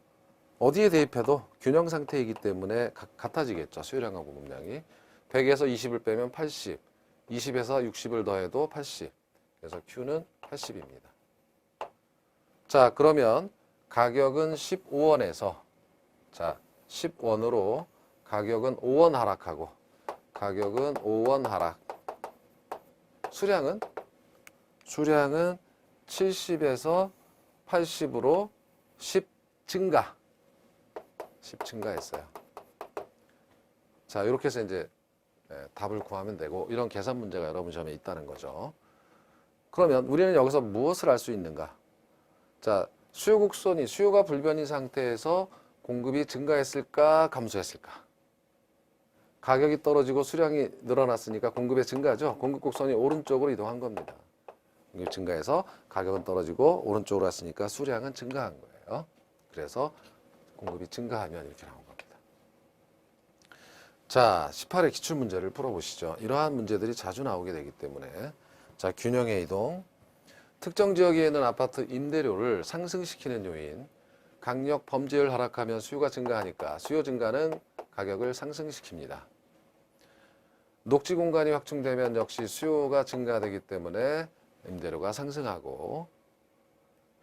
어디에 대입해도 균형 상태이기 때문에 같아지겠죠. 수요량과 공급량이. 100에서 20을 빼면 80, 20에서 60을 더해도 80. 그래서 Q는 80입니다. 자, 그러면 가격은 15원에서 자 10원으로 가격은 5원 하락하고 가격은 5원 하락. 수량은 70에서 80으로 10 증가. 10 증가했어요. 자, 이렇게 해서 이제 답을 구하면 되고 이런 계산 문제가 여러분 시험에 있다는 거죠. 그러면 우리는 여기서 무엇을 알 수 있는가? 자, 수요 곡선이 수요가 불변인 상태에서 공급이 증가했을까 감소했을까? 가격이 떨어지고 수량이 늘어났으니까 공급의 증가죠. 공급 곡선이 오른쪽으로 이동한 겁니다. 공급이 증가해서 가격은 떨어지고 오른쪽으로 왔으니까 수량은 증가한 거예요. 그래서 공급이 증가하면 이렇게 나온 겁니다. 자, 18회 기출문제를 풀어보시죠. 이러한 문제들이 자주 나오게 되기 때문에 자, 균형의 이동. 특정 지역에 있는 아파트 임대료를 상승시키는 요인. 강력 범죄율 하락하면 수요가 증가하니까 수요 증가는 가격을 상승시킵니다. 녹지 공간이 확충되면 역시 수요가 증가되기 때문에 임대료가 상승하고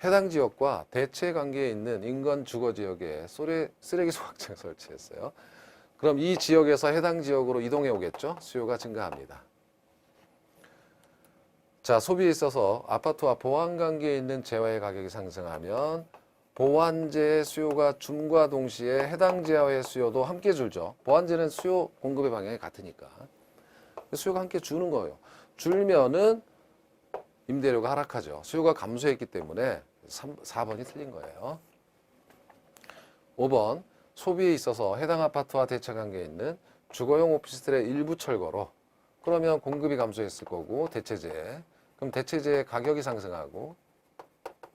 해당 지역과 대체 관계에 있는 인근 주거 지역에 쓰레기 소각장 설치했어요. 그럼 이 지역에서 해당 지역으로 이동해 오겠죠? 수요가 증가합니다. 자, 소비에 있어서 아파트와 보안 관계에 있는 재화의 가격이 상승하면 보완제의 수요가 줌과 동시에 해당 재화의 수요도 함께 줄죠. 보완제는 수요 공급의 방향이 같으니까 수요가 함께 주는 거예요. 줄면은 임대료가 하락하죠. 수요가 감소했기 때문에 4번이 틀린 거예요. 5번 소비에 있어서 해당 아파트와 대체 관계에 있는 주거용 오피스텔의 일부 철거로 그러면 공급이 감소했을 거고 대체재 그럼 대체재의 가격이 상승하고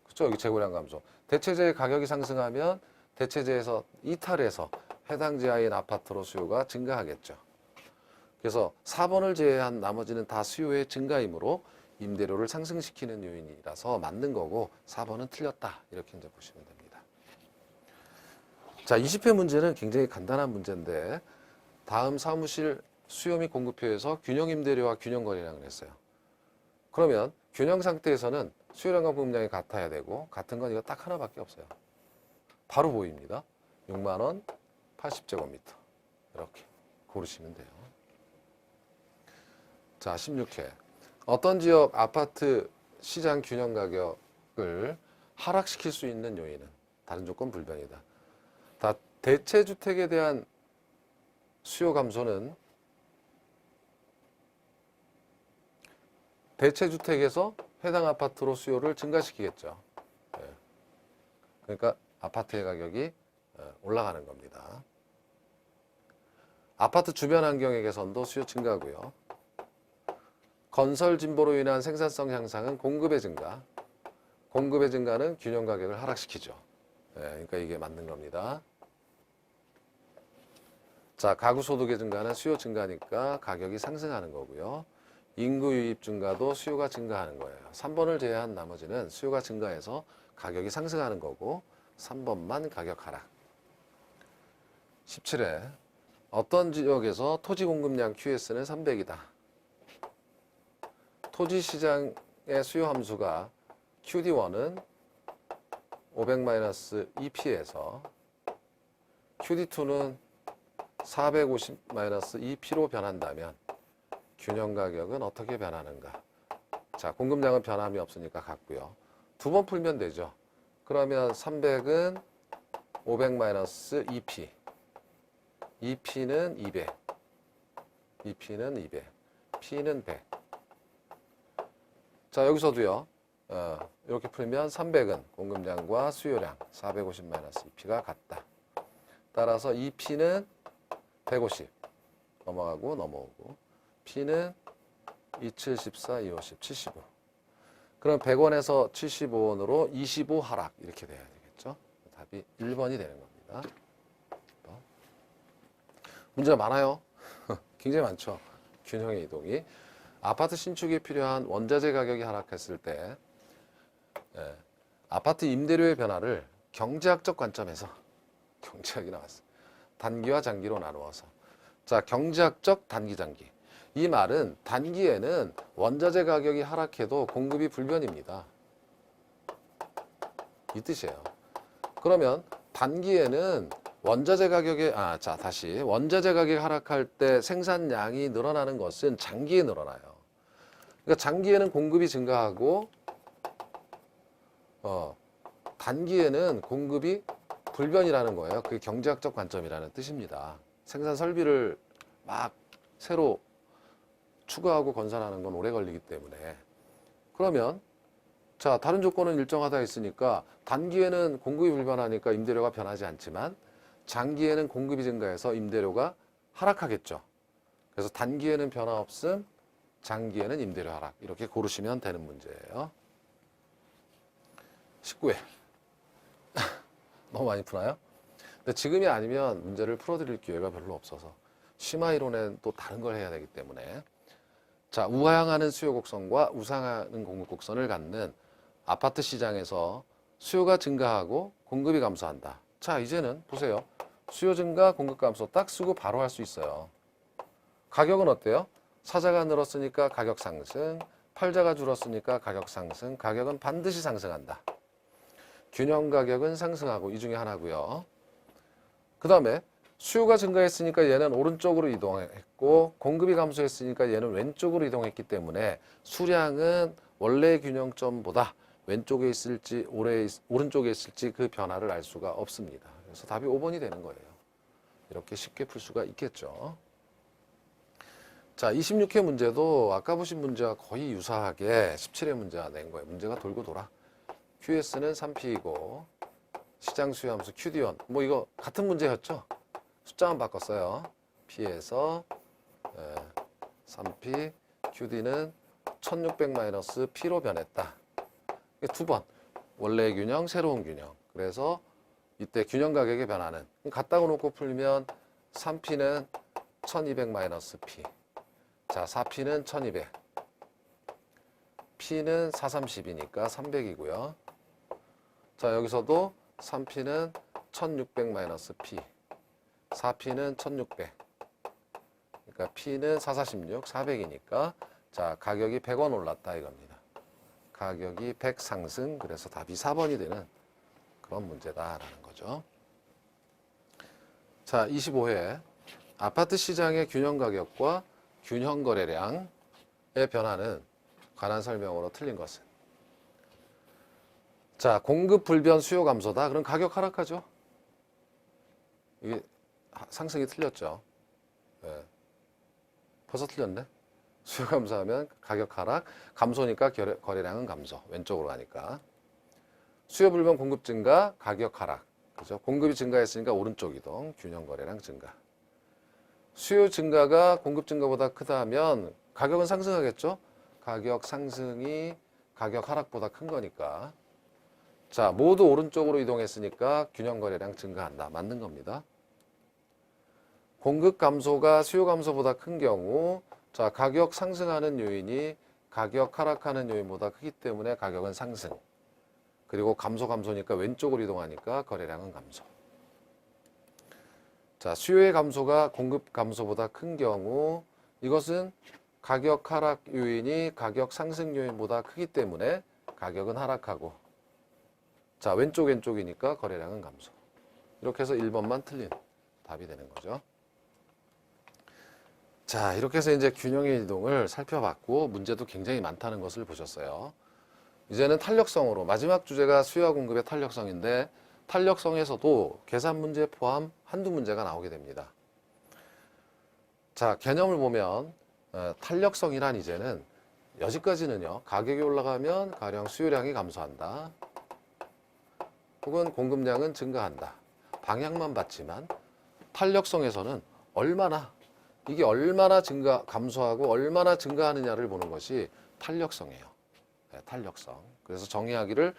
그렇죠? 여기 재고량 감소. 대체재의 가격이 상승하면 대체재에서 이탈해서 해당 지하인 아파트로 수요가 증가하겠죠. 그래서 4번을 제외한 나머지는 다 수요의 증가이므로 임대료를 상승시키는 요인이라서 맞는 거고 4번은 틀렸다. 이렇게 이제 보시면 됩니다. 자, 20회 문제는 굉장히 간단한 문제인데 다음 사무실 수요 및 공급표에서 균형 임대료와 균형 거래량을 했어요. 그러면 균형 상태에서는 수요량과 공급량이 같아야 되고 같은 건 이거 딱 하나밖에 없어요. 바로 보입니다. 6만 원 80제곱미터 이렇게 고르시면 돼요. 자, 16회 어떤 지역 아파트 시장 균형 가격을 하락시킬 수 있는 요인은 다른 조건 불변이다. 다 대체주택에 대한 수요 감소는 대체주택에서 해당 아파트로 수요를 증가시키겠죠. 그러니까 아파트의 가격이 올라가는 겁니다. 아파트 주변 환경의 개선도 수요 증가고요. 건설 진보로 인한 생산성 향상은 공급의 증가. 공급의 증가는 균형 가격을 하락시키죠. 그러니까 이게 맞는 겁니다. 자, 가구 소득의 증가는 수요 증가니까 가격이 상승하는 거고요. 인구 유입 증가도 수요가 증가하는 거예요. 3번을 제외한 나머지는 수요가 증가해서 가격이 상승하는 거고 3번만 가격 하락. 17회 어떤 지역에서 토지 공급량 QS는 300이다. 토지 시장의 수요 함수가 QD1은 500-2P에서 QD2는 450-2P로 변한다면 균형 가격은 어떻게 변하는가? 자, 공급량은 변함이 없으니까 같고요. 두 번 풀면 되죠. 그러면 300은 500-2P. 2P는 200. 2P는 200. P는 100. 자, 여기서도요. 이렇게 풀면 300은 공급량과 수요량 450-2P가 같다. 따라서 2P는 150 넘어가고 넘어오고 P는 2714, 250, 75. 그럼 100원에서 75원으로 25 하락 이렇게 돼야 되겠죠. 답이 1번이 되는 겁니다. 문제가 많아요. 굉장히 많죠. 균형의 이동이. 아파트 신축에 필요한 원자재 가격이 하락했을 때 아파트 임대료의 변화를 경제학적 관점에서 경제학이 나왔어요. 단기와 장기로 나누어서. 자, 경제학적 단기 장기. 이 말은 단기에는 원자재 가격이 하락해도 공급이 불변입니다. 이 뜻이에요. 그러면 단기에는 원자재 가격이 다시 원자재 가격이 하락할 때 생산량이 늘어나는 것은 장기에 늘어나요. 그러니까 장기에는 공급이 증가하고 단기에는 공급이 불변이라는 거예요. 그게 경제학적 관점이라는 뜻입니다. 생산 설비를 막 새로 추가하고 건설하는 건 오래 걸리기 때문에. 그러면 자, 다른 조건은 일정하다 했으니까 단기에는 공급이 불변하니까 임대료가 변하지 않지만 장기에는 공급이 증가해서 임대료가 하락하겠죠. 그래서 단기에는 변화 없음, 장기에는 임대료 하락. 이렇게 고르시면 되는 문제예요. 19회. 너무 많이 푸나요? 근데 지금이 아니면 문제를 풀어드릴 기회가 별로 없어서 심화 이론엔 또 다른 걸 해야 되기 때문에 자, 우하향하는 수요 곡선과 우상하는 공급 곡선을 갖는 아파트 시장에서 수요가 증가하고 공급이 감소한다. 자, 이제는 보세요. 수요 증가, 공급 감소 딱 쓰고 바로 할 수 있어요. 가격은 어때요? 사자가 늘었으니까 가격 상승, 팔자가 줄었으니까 가격 상승, 가격은 반드시 상승한다. 균형 가격은 상승하고 이 중에 하나고요. 그 다음에 수요가 증가했으니까 얘는 오른쪽으로 이동했고 공급이 감소했으니까 얘는 왼쪽으로 이동했기 때문에 수량은 원래 균형점보다 왼쪽에 있을지 오른쪽에 있을지 그 변화를 알 수가 없습니다. 그래서 답이 5번이 되는 거예요. 이렇게 쉽게 풀 수가 있겠죠. 자, 26회 문제도 아까 보신 문제와 거의 유사하게 17회 문제가 낸 거예요. 문제가 돌고 돌아. QS는 3P이고 시장 수요함수 QD1 뭐 이거 같은 문제였죠. 숫자만 바꿨어요. P에서 3P QD는 1600-P로 변했다. 두 번 원래 균형 새로운 균형. 그래서 이때 균형 가격의 변화는 갖다가 놓고 풀면 3P는 1200-P. 자, 4P는 1200. P는 430이니까 300이고요. 자, 여기서도 3P는 1600-P. 4P는 1600. 그러니까 P는 446, 400이니까 자, 가격이 100원 올랐다 이겁니다. 가격이 100 상승. 그래서 답이 4번이 되는 그런 문제다라는 거죠. 자, 25회 아파트 시장의 균형 가격과 균형 거래량의 변화는 관한 설명으로 틀린 것은 자, 공급 불변 수요 감소다. 그럼 가격 하락하죠. 이게 상승이 틀렸죠. 네. 벌써 틀렸네. 수요 감소하면 가격 하락, 감소니까 거래량은 감소. 왼쪽으로 가니까. 수요 불변 공급 증가, 가격 하락. 그죠? 공급이 증가했으니까 오른쪽 이동, 균형 거래량 증가. 수요 증가가 공급 증가보다 크다 하면 가격은 상승하겠죠? 가격 상승이 가격 하락보다 큰 거니까. 자, 모두 오른쪽으로 이동했으니까 균형 거래량 증가한다. 맞는 겁니다. 공급 감소가 수요 감소보다 큰 경우 자, 가격 상승하는 요인이 가격 하락하는 요인보다 크기 때문에 가격은 상승. 그리고 감소니까 왼쪽으로 이동하니까 거래량은 감소. 자, 수요의 감소가 공급 감소보다 큰 경우 이것은 가격 하락 요인이 가격 상승 요인보다 크기 때문에 가격은 하락하고 자, 왼쪽이니까 거래량은 감소. 이렇게 해서 1번만 틀린 답이 되는 거죠. 자, 이렇게 해서 이제 균형의 이동을 살펴봤고 문제도 굉장히 많다는 것을 보셨어요. 이제는 탄력성으로 마지막 주제가 수요와 공급의 탄력성인데 탄력성에서도 계산 문제 포함 한두 문제가 나오게 됩니다. 자, 개념을 보면 탄력성이란 이제는 여기까지는요. 가격이 올라가면 가령 수요량이 감소한다. 혹은 공급량은 증가한다. 방향만 봤지만 탄력성에서는 이게 얼마나 감소하고 얼마나 증가하느냐를 보는 것이 탄력성이에요. 네, 탄력성. 그래서 정의하기를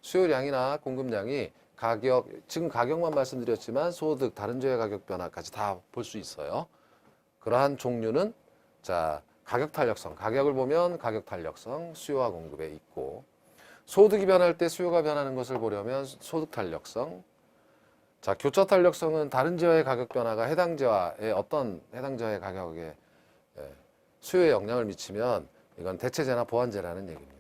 수요량이나 공급량이 지금 가격만 말씀드렸지만 소득, 다른 재화 가격 변화까지 다 볼 수 있어요. 그러한 종류는 자, 가격 탄력성. 가격을 보면 가격 탄력성, 수요와 공급에 있고 소득이 변할 때 수요가 변하는 것을 보려면 소득 탄력성. 자, 교차 탄력성은 다른 재화의 가격 변화가 해당 재화의 가격에 수요에 영향을 미치면 이건 대체재나 보완재라는 얘기입니다.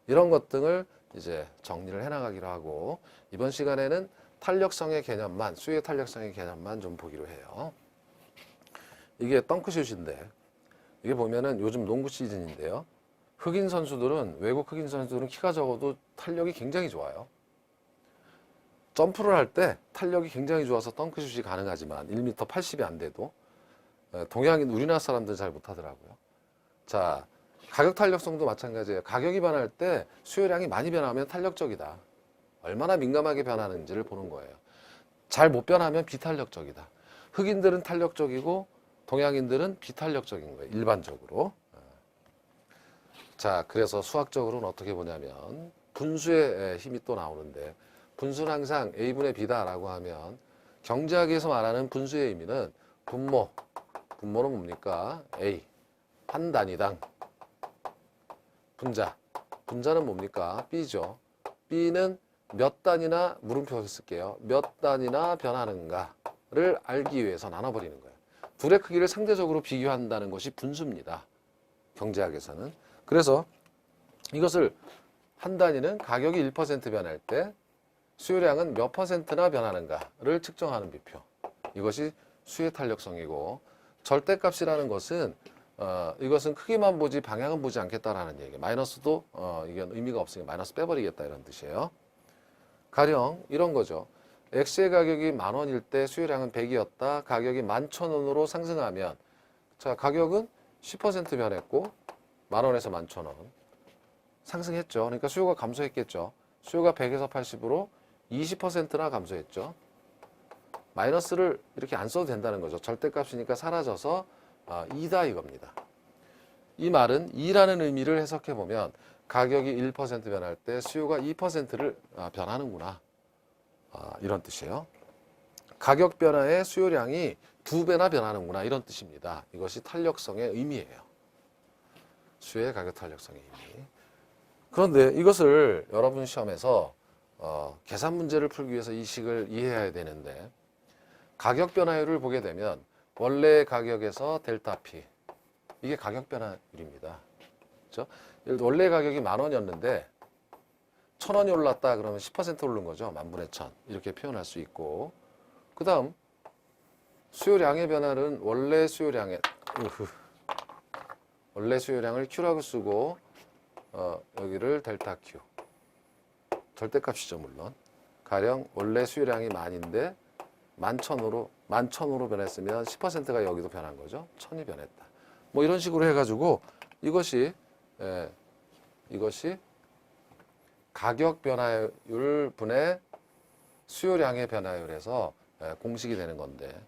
이런 것 등을 이제 정리를 해나가기로 하고, 이번 시간에는 탄력성의 개념만, 수의 탄력성의 개념만 좀 보기로 해요. 이게 덩크슛인데, 이게 보면은 요즘 농구 시즌인데요. 흑인 선수들은, 외국 흑인 선수들은 키가 적어도 탄력이 굉장히 좋아요. 점프를 할 때 탄력이 굉장히 좋아서 덩크슛이 가능하지만 1m 80이 안 돼도 동양인, 우리나라 사람들은 잘 못하더라고요. 자, 가격 탄력성도 마찬가지예요. 가격이 변할 때 수요량이 많이 변하면 탄력적이다. 얼마나 민감하게 변하는지를 보는 거예요. 잘 못 변하면 비탄력적이다. 흑인들은 탄력적이고 동양인들은 비탄력적인 거예요. 일반적으로. 자, 그래서 수학적으로는 어떻게 보냐면 분수의 힘이 또 나오는데, 분수는 항상 A분의 B다라고 하면 경제학에서 말하는 분수의 의미는 분모는 뭡니까? A, 한 단위당. 분자는 뭡니까? B죠. B는 몇 단위나, 물음표 쓸게요. 몇 단위나 변하는가를 알기 위해서 나눠버리는 거예요. 둘의 크기를 상대적으로 비교한다는 것이 분수입니다. 경제학에서는. 그래서 이것을 한 단위는 가격이 1% 변할 때 수요량은 몇 %나 변하는가를 측정하는 비표. 이것이 수의 탄력성이고, 절대값이라는 것은 이것은 크기만 보지 방향은 보지 않겠다라는 얘기예요. 마이너스도 이게 의미가 없으니까 마이너스 빼버리겠다 이런 뜻이에요. 가령 이런 거죠. X의 가격이 10,000원일 때 수요량은 100이었다. 가격이 11,000원으로 상승하면, 자, 가격은 10% 변했고 10,000원에서 11,000원 상승했죠. 그러니까 수요가 감소했겠죠. 수요가 100에서 80으로 20%나 감소했죠. 마이너스를 이렇게 안 써도 된다는 거죠. 절대값이니까 사라져서 2다 이겁니다. 이 말은 2라는 의미를 해석해 보면 가격이 1% 변할 때 수요가 2%를 변하는구나. 이런 뜻이에요. 가격 변화의 수요량이 2배나 변하는구나. 이런 뜻입니다. 이것이 탄력성의 의미예요. 수의 가격 탄력성의 의미. 그런데 이것을 여러분 시험에서 계산 문제를 풀기 위해서 이 식을 이해해야 되는데, 가격 변화율을 보게 되면 원래 가격에서 델타 P, 이게 가격 변화율입니다. 그렇죠? 원래 가격이 10,000원이었는데 1,000원이 올랐다 그러면 10% 오른 거죠. 10,000분의 1,000 이렇게 표현할 수 있고, 그 다음 수요량의 변화는 원래 수요량을 Q라고 쓰고 여기를 델타 Q, 절대값이죠 물론. 가령 원래 수요량이 10,000인데 11,000으로 변했으면 10%가 여기도 변한 거죠. 1,000이 변했다. 뭐 이런 식으로 해가지고 이것이 가격 변화율 분의 수요량의 변화율에서 공식이 되는 건데,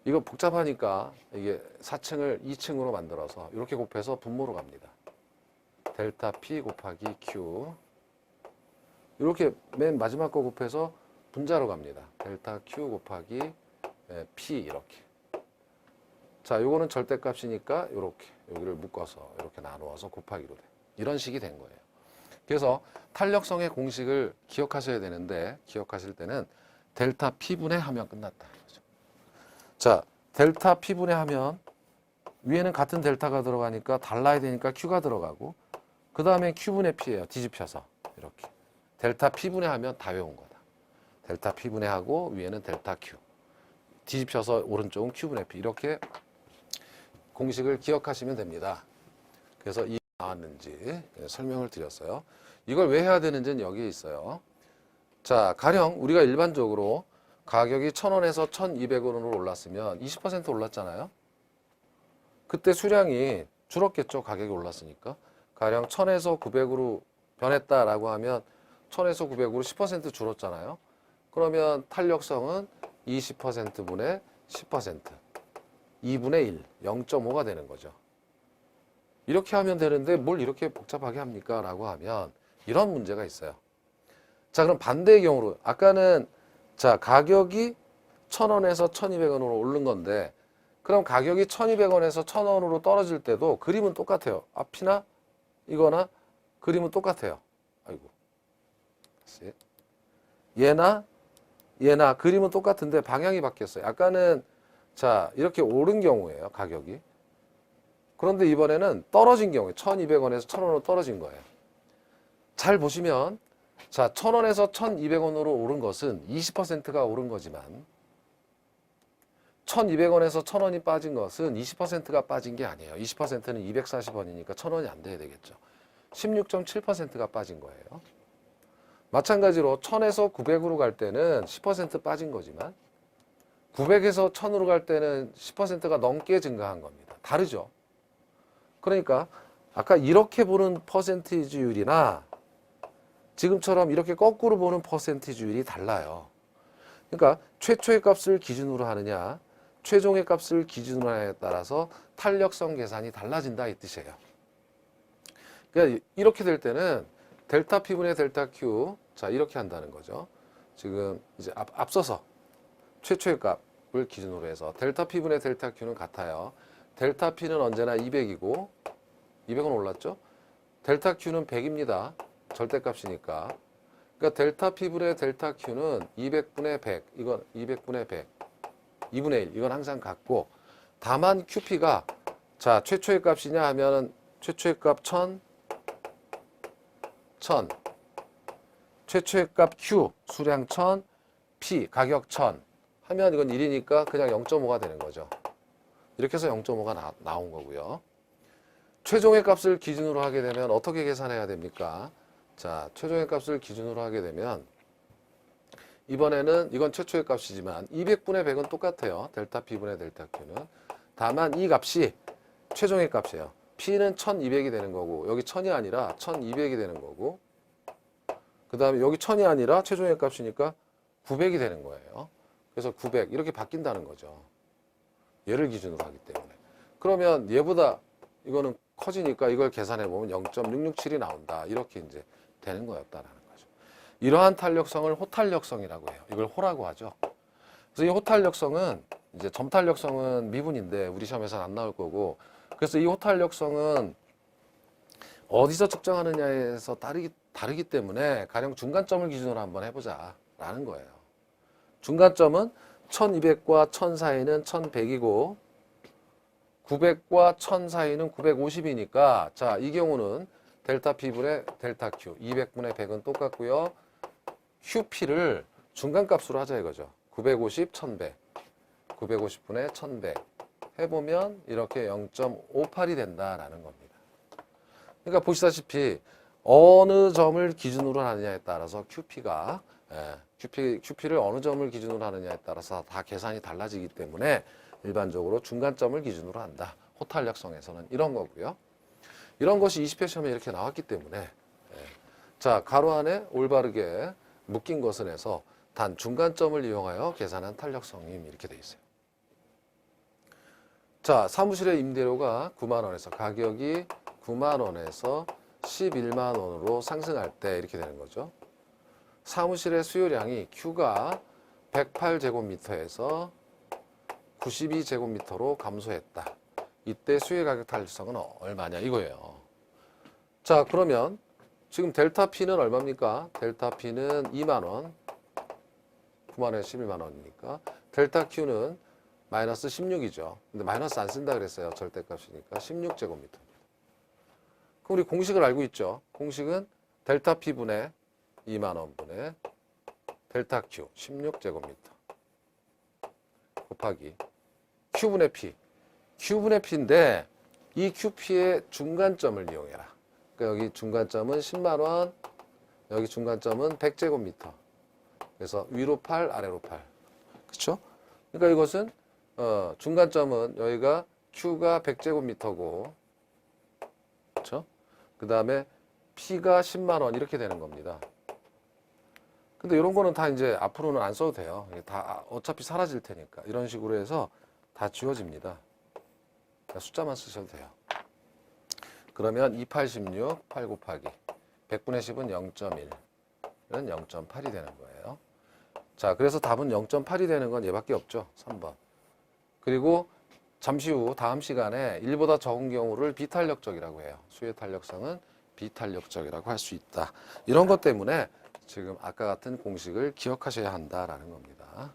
이거 복잡하니까 이게 4층을 2층으로 만들어서 이렇게 곱해서 분모로 갑니다. 델타 P 곱하기 Q, 이렇게 맨 마지막 거 곱해서 분자로 갑니다. 델타 Q 곱하기 P 이렇게. 자, 요거는 절대값이니까 이렇게 여기를 묶어서 이렇게 나누어서 곱하기로 돼. 이런 식이 된 거예요. 그래서 탄력성의 공식을 기억하셔야 되는데, 기억하실 때는 델타 P분의 하면 끝났다. 자, 델타 P분의 하면 위에는 같은 델타가 들어가니까 달라야 되니까 Q가 들어가고, 그 다음에 Q분의 P예요. 뒤집혀서 이렇게. 델타 P분의 하면 다 외운 거다. 델타 P분의 하고 위에는 델타 Q. 뒤집혀서 오른쪽은 Q분의 P. 이렇게 공식을 기억하시면 됩니다. 그래서 이 나왔는지 설명을 드렸어요. 이걸 왜 해야 되는지는 여기에 있어요. 자, 가령 우리가 일반적으로 가격이 1,000원에서 1,200원으로 올랐으면 20% 올랐잖아요. 그때 수량이 줄었겠죠. 가격이 올랐으니까. 가령 1,000에서 900으로 변했다라고 하면 1,000에서 900으로 10% 줄었잖아요. 그러면 탄력성은 20%분의 10%, 2분의 1, 0.5가 되는 거죠. 이렇게 하면 되는데 뭘 이렇게 복잡하게 합니까? 라고 하면 이런 문제가 있어요. 자, 그럼 반대의 경우로, 아까는 자, 가격이 1,000원에서 1,200원으로 오른 건데, 그럼 가격이 1,200원에서 1,000원으로 떨어질 때도 그림은 똑같아요. 앞이나 이거나 그림은 똑같아요. 아이고. 얘나 그림은 똑같은데 방향이 바뀌었어요. 아까는 자, 이렇게 오른 경우예요. 가격이. 그런데 이번에는 떨어진 경우에 1,200원에서 1,000원으로 떨어진 거예요. 잘 보시면 자, 1,000원에서 1,200원으로 오른 것은 20%가 오른 거지만 1,200원에서 1,000원이 빠진 것은 20%가 빠진 게 아니에요. 20%는 240원이니까 1,000원이 안 돼야 되겠죠. 16.7%가 빠진 거예요. 마찬가지로 1,000에서 900으로 갈 때는 10% 빠진 거지만 900에서 1,000으로 갈 때는 10%가 넘게 증가한 겁니다. 다르죠. 그러니까 아까 이렇게 보는 퍼센티지율이나 지금처럼 이렇게 거꾸로 보는 퍼센티지율이 달라요. 그러니까 최초의 값을 기준으로 하느냐 최종의 값을 기준으로 하느냐에 따라서 탄력성 계산이 달라진다 이 뜻이에요. 그러니까 이렇게 될 때는 델타 P분의 델타 Q 자 이렇게 한다는 거죠. 지금 이제 앞서서 최초의 값을 기준으로 해서 델타 P분의 델타 Q는 같아요. 델타 P는 언제나 200이고 200은 올랐죠. 델타 Q는 100입니다. 절대값이니까. 그러니까 델타 P분의 델타 Q는 200분의 100 이건 200분의 100 2분의 1 이건 항상 같고 다만 QP가 자 최초의 값이냐 하면은 최초의 값 1000 최초의 값 Q 수량 1000 P 가격 1000 하면 이건 1이니까 그냥 0.5가 되는 거죠. 이렇게 해서 0.5가 나온 거고요. 최종의 값을 기준으로 하게 되면 어떻게 계산해야 됩니까? 자, 최종의 값을 기준으로 하게 되면 이번에는 이건 최초의 값이지만 200분의 100은 똑같아요. 델타 P분의 델타 Q는. 다만 이 값이 최종의 값이에요. P는 1200이 되는 거고 여기 1000이 아니라 1200이 되는 거고 그 다음에 여기 1000이 아니라 최종의 값이니까 900이 되는 거예요. 그래서 900 이렇게 바뀐다는 거죠. 얘를 기준으로 하기 때문에. 그러면 얘보다 이거는 커지니까 이걸 계산해 보면 0.667이 나온다. 이렇게 이제 되는 거였다라는 거죠. 이러한 탄력성을 호탄력성이라고 해요. 이걸 호라고 하죠. 그래서 이 호탄력성은 이제 점탄력성은 미분인데 우리 시험에서는 안 나올 거고 그래서 이 호탄력성은 어디서 측정하느냐에서 다르기 때문에 가령 중간점을 기준으로 한번 해보자 라는 거예요. 중간점은 1200과 1000 사이는 1100이고 900과 1000 사이는 950이니까 자, 이 경우는 델타 P분의 델타 Q 200분의 100은 똑같고요. QP를 중간값으로 하자 이거죠. 950, 1100 950분의 1100 해보면 이렇게 0.58이 된다라는 겁니다. 그러니까 보시다시피 어느 점을 기준으로 하느냐에 따라서 QP가 QP를 어느 점을 기준으로 하느냐에 따라서 다 계산이 달라지기 때문에 일반적으로 중간점을 기준으로 한다. 호탄력성에서는 이런 거고요. 이런 것이 20회 시험에 이렇게 나왔기 때문에 자 가로 안에 올바르게 묶인 것은 해서 단 중간점을 이용하여 계산한 탄력성이 이렇게 돼 있어요. 자 사무실의 임대료가 9만 원에서 가격이 9만 원에서 11만 원으로 상승할 때 이렇게 되는 거죠. 사무실의 수요량이 Q가 108제곱미터에서 92제곱미터로 감소했다. 이때 수요 가격 탄력성은 얼마냐 이거예요. 자 그러면 지금 델타 P는 얼마입니까? 델타 P는 2만 원 9만 원에 11만 원이니까 델타 Q는 마이너스 16이죠. 근데 마이너스 안 쓴다 그랬어요. 절대값이니까 16제곱미터. 그럼 우리 공식을 알고 있죠. 공식은 델타 P분의 2만 원분의 델타 Q 16제곱미터 곱하기 Q분의 P Q분의 P인데 이 QP의 중간점을 이용해라. 그러니까 여기 중간점은 10만 원 여기 중간점은 100제곱미터 그래서 위로 8 아래로 8 그렇죠? 그러니까 이것은 중간점은 여기가 Q가 100제곱미터고 그렇죠? 그 다음에 P가 10만 원 이렇게 되는 겁니다. 근데 이런 거는 다 이제 앞으로는 안 써도 돼요. 다 어차피 사라질 테니까. 이런 식으로 해서 다 지워집니다. 숫자만 쓰셔도 돼요. 그러면 2, 8, 16, 8 곱하기 100분의 10은 0.1. 이건 0.8이 되는 거예요. 자, 그래서 답은 0.8이 되는 건 얘밖에 없죠. 3번. 그리고 잠시 후 다음 시간에 1보다 적은 경우를 비탄력적이라고 해요. 수의 탄력성은 비탄력적이라고 할 수 있다. 이런 것 때문에 지금 아까 같은 공식을 기억하셔야 한다라는 겁니다.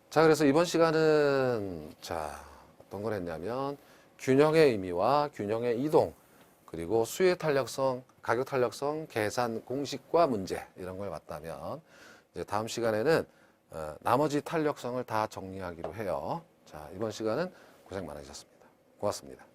자, 그래서 이번 시간은 자 어떤 걸 했냐면 균형의 의미와 균형의 이동 그리고 수혜 탄력성, 가격 탄력성, 계산 공식과 문제 이런 걸 봤다면 이제 다음 시간에는 나머지 탄력성을 다 정리하기로 해요. 자, 이번 시간은 고생 많으셨습니다. 고맙습니다.